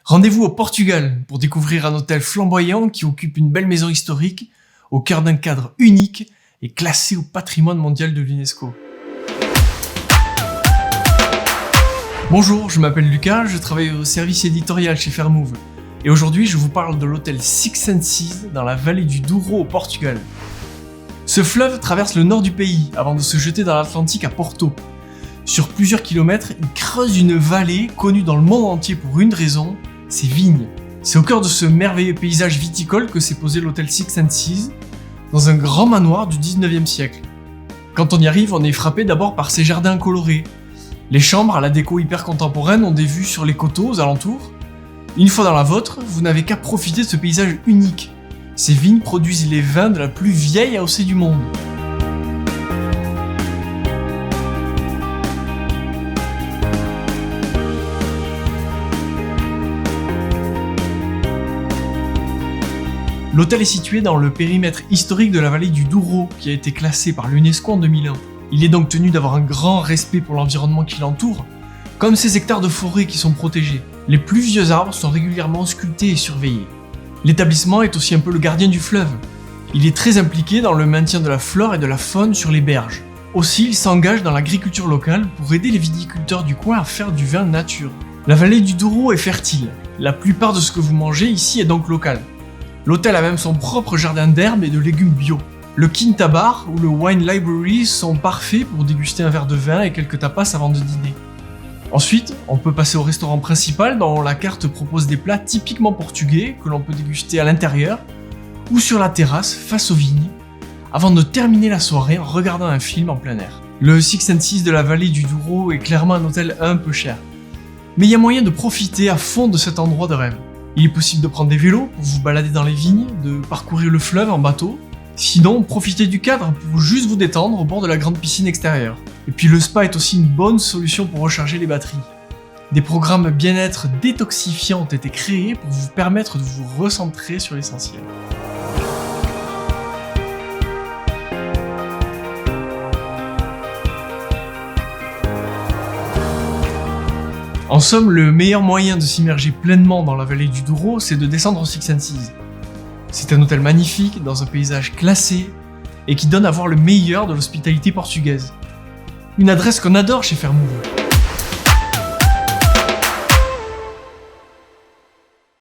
Rendez-vous au Portugal pour découvrir un hôtel flamboyant qui occupe une belle maison historique au cœur d'un cadre unique et classé au patrimoine mondial de l'UNESCO. Bonjour, je m'appelle Lucas, je travaille au service éditorial chez Fairmove. Et aujourd'hui, je vous parle de l'hôtel Six Senses dans la vallée du Douro au Portugal. Ce fleuve traverse le nord du pays avant de se jeter dans l'Atlantique à Porto. Sur plusieurs kilomètres, il creuse une vallée connue dans le monde entier pour une raison, ses vignes. C'est au cœur de ce merveilleux paysage viticole que s'est posé l'hôtel Six Senses, dans un grand manoir du 19e siècle. Quand on y arrive, on est frappé d'abord par ses jardins colorés. Les chambres à la déco hyper contemporaine ont des vues sur les coteaux aux alentours. Une fois dans la vôtre, vous n'avez qu'à profiter de ce paysage unique. Ces vignes produisent les vins de la plus vieille AOC du monde. L'hôtel est situé dans le périmètre historique de la vallée du Douro, qui a été classé par l'UNESCO en 2001. Il est donc tenu d'avoir un grand respect pour l'environnement qui l'entoure, comme ces hectares de forêt qui sont protégés. Les plus vieux arbres sont régulièrement sculptés et surveillés. L'établissement est aussi un peu le gardien du fleuve. Il est très impliqué dans le maintien de la flore et de la faune sur les berges. Aussi, il s'engage dans l'agriculture locale pour aider les viticulteurs du coin à faire du vin nature. La vallée du Douro est fertile. La plupart de ce que vous mangez ici est donc local. L'hôtel a même son propre jardin d'herbes et de légumes bio. Le Quinta Bar ou le Wine Library sont parfaits pour déguster un verre de vin et quelques tapas avant de dîner. Ensuite, on peut passer au restaurant principal dont la carte propose des plats typiquement portugais que l'on peut déguster à l'intérieur ou sur la terrasse face aux vignes, avant de terminer la soirée en regardant un film en plein air. Le Six Senses de la vallée du Douro est clairement un hôtel un peu cher, mais il y a moyen de profiter à fond de cet endroit de rêve. Il est possible de prendre des vélos pour vous balader dans les vignes, de parcourir le fleuve en bateau. Sinon, profitez du cadre pour juste vous détendre au bord de la grande piscine extérieure. Et puis le spa est aussi une bonne solution pour recharger les batteries. Des programmes bien-être détoxifiants ont été créés pour vous permettre de vous recentrer sur l'essentiel. En somme, le meilleur moyen de s'immerger pleinement dans la vallée du Douro, c'est de descendre au Six Senses. C'est un hôtel magnifique, dans un paysage classé, et qui donne à voir le meilleur de l'hospitalité portugaise. Une adresse qu'on adore chez Fairmove.